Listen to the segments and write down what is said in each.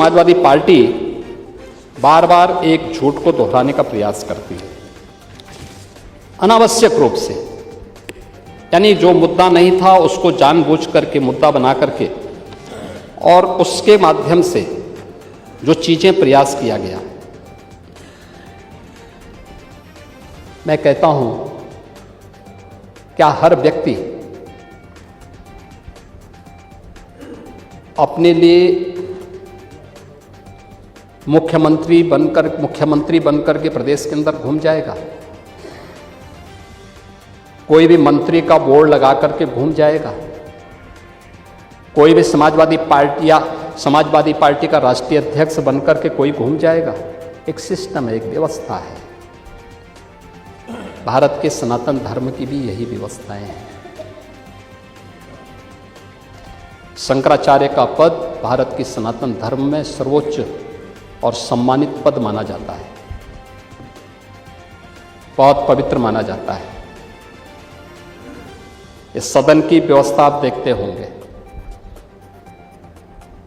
Samajwadi party बार बार एक झूठ को दोहराने का प्रयास करती है अनावश्यक रूप से, यानी जो मुद्दा नहीं था उसको जानबूझ करके मुद्दा बना करके और उसके माध्यम से जो चीजें प्रयास किया गया। मैं कहता हूं, क्या हर व्यक्ति अपने लिए मुख्यमंत्री बनकर के प्रदेश के अंदर घूम जाएगा? कोई भी मंत्री का बोर्ड लगा करके घूम जाएगा? कोई भी समाजवादी पार्टी का राष्ट्रीय अध्यक्ष बनकर के कोई घूम जाएगा? एक सिस्टम है, एक व्यवस्था है। भारत के सनातन धर्म की भी यही व्यवस्थाएं हैं। शंकराचार्य का पद भारत की सनातन धर्म में सर्वोच्च और सम्मानित पद माना जाता है, बहुत पवित्र माना जाता है। इस सदन की व्यवस्था आप देखते होंगे,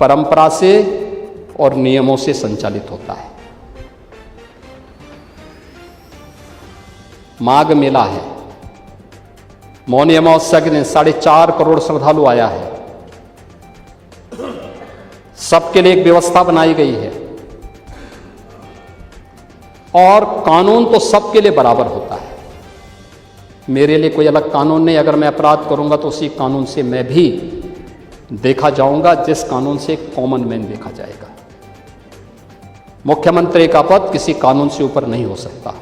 परंपरा से और नियमों से संचालित होता है। माघ मेला है, मौनी अमावस्या के दिन 4.5 करोड़ श्रद्धालु आया है। सबके लिए एक व्यवस्था बनाई गई है और कानून तो सबके लिए बराबर होता है। मेरे लिए कोई अलग कानून नहीं। अगर मैं अपराध करूंगा तो उसी कानून से मैं भी देखा जाऊंगा, जिस कानून से कॉमन मैन देखा जाएगा। मुख्यमंत्री का पद किसी कानून से ऊपर नहीं हो सकता।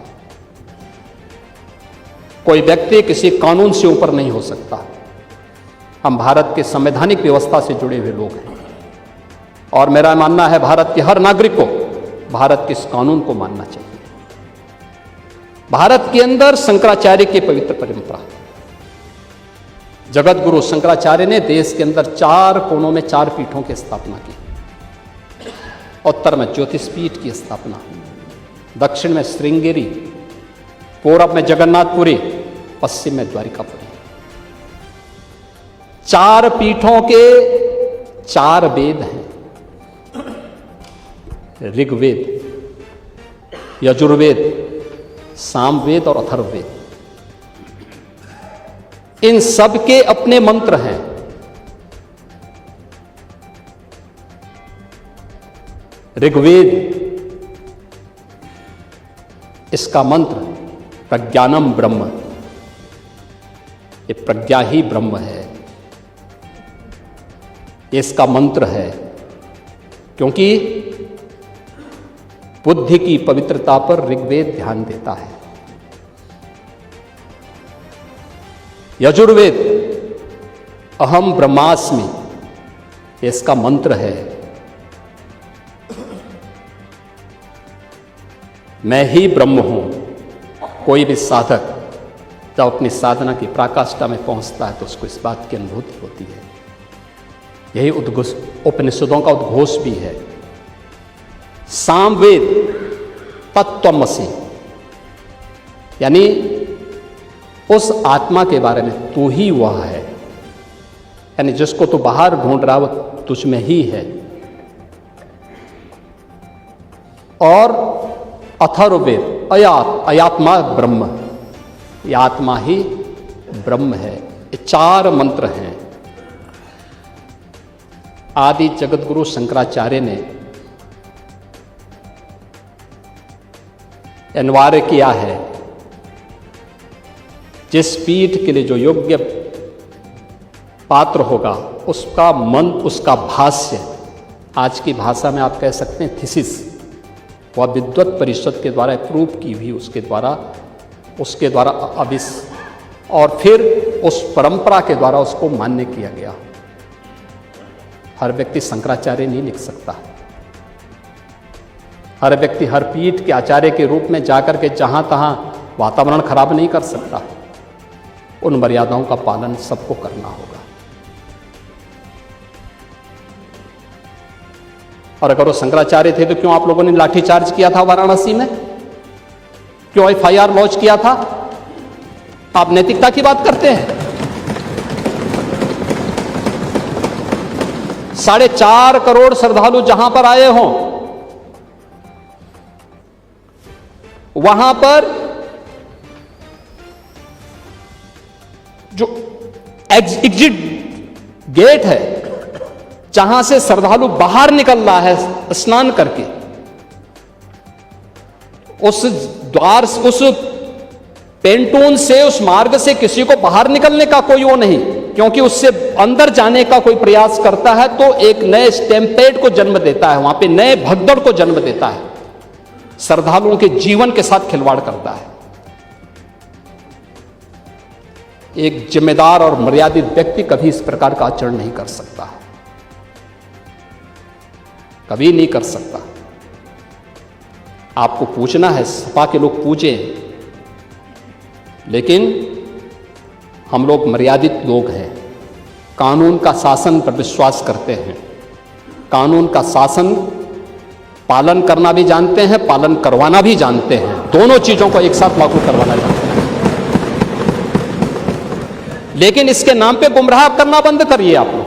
कोई व्यक्ति किसी कानून से ऊपर नहीं हो सकता। हम भारत के संवैधानिक व्यवस्था से जुड़े हुए लोग हैं और मेरा मानना है भारत के हर नागरिक को भारत के इस कानून को मानना चाहिए। भारत के अंदर शंकराचार्य की पवित्र परंपरा, जगत गुरु शंकराचार्य ने देश के अंदर 4 कोनों में 4 पीठों की स्थापना की। उत्तर में ज्योतिष पीठ की स्थापना, दक्षिण में श्रृंगेरी, पूरब में जगन्नाथपुरी, पश्चिम में द्वारिकापुरी। 4 पीठों के 4 वेद हैं, ऋग्वेद, यजुर्वेद, सामवेद और अथर्ववेद। इन सब के अपने मंत्र हैं। ऋग्वेद, इसका मंत्र प्रज्ञानम ब्रह्म, ये प्रज्ञा ही ब्रह्म है, इसका मंत्र है। क्योंकि बुद्धि की पवित्रता पर ऋग्वेद ध्यान देता है। यजुर्वेद अहम ब्रह्मास्मि, इसका मंत्र है मैं ही ब्रह्म हूं। कोई भी साधक जब अपनी साधना की पराकाष्ठा में पहुंचता है तो उसको इस बात की अनुभूति होती है। यही उपनिषदों का उद्घोष भी है। सामवेद तत्त्वमसि, यानी उस आत्मा के बारे में, तू ही वह है, यानी जिसको तू बाहर ढूंढ रहा वो तुझ में ही है। और अथर्ववेद अयात्मा ब्रह्म, ये आत्मा ही ब्रह्म है। ये 4 मंत्र हैं। आदि जगत गुरु शंकराचार्य ने अनिवार्य किया है, जिस पीठ के लिए जो योग्य पात्र होगा उसका मंत्र, उसका भाष्य, आज की भाषा में आप कह सकते हैं थीसिस, वह विद्वत परिषद के द्वारा अप्रूव की हुई, उसके द्वारा और फिर उस परंपरा के द्वारा उसको मान्य किया गया। हर व्यक्ति शंकराचार्य नहीं लिख सकता। हर व्यक्ति हर पीठ के आचार्य के रूप में जाकर के जहां तहां वातावरण खराब नहीं कर सकता। उन मर्यादाओं का पालन सबको करना होगा। और अगर वो शंकराचार्य थे तो क्यों आप लोगों ने लाठीचार्ज किया था वाराणसी में? क्यों FIR लॉन्च किया था? आप नैतिकता की बात करते हैं। 4.5 करोड़ श्रद्धालु जहां पर आए हों, वहां पर जो एग्जिट गेट है, जहां से श्रद्धालु बाहर निकल रहा है स्नान करके, उस द्वार, उस पेंटून से, उस मार्ग से किसी को बाहर निकलने का कोई वो नहीं, क्योंकि उससे अंदर जाने का कोई प्रयास करता है तो एक नए स्टैम्पेड को जन्म देता है, वहां पे नए भगदड़ को जन्म देता है, श्रद्धालुओं के जीवन के साथ खिलवाड़ करता है। एक जिम्मेदार और मर्यादित व्यक्ति कभी इस प्रकार का आचरण नहीं कर सकता, कभी नहीं कर सकता। आपको पूछना है, सपा के लोग पूछें, लेकिन हम लोग मर्यादित लोग हैं, कानून का शासन पर विश्वास करते हैं, कानून का शासन पालन करना भी जानते हैं, पालन करवाना भी जानते हैं, दोनों चीजों को एक साथ लागू करवाना जानते हैं। लेकिन इसके नाम पे गुमराह करना बंद करिए आप लोग।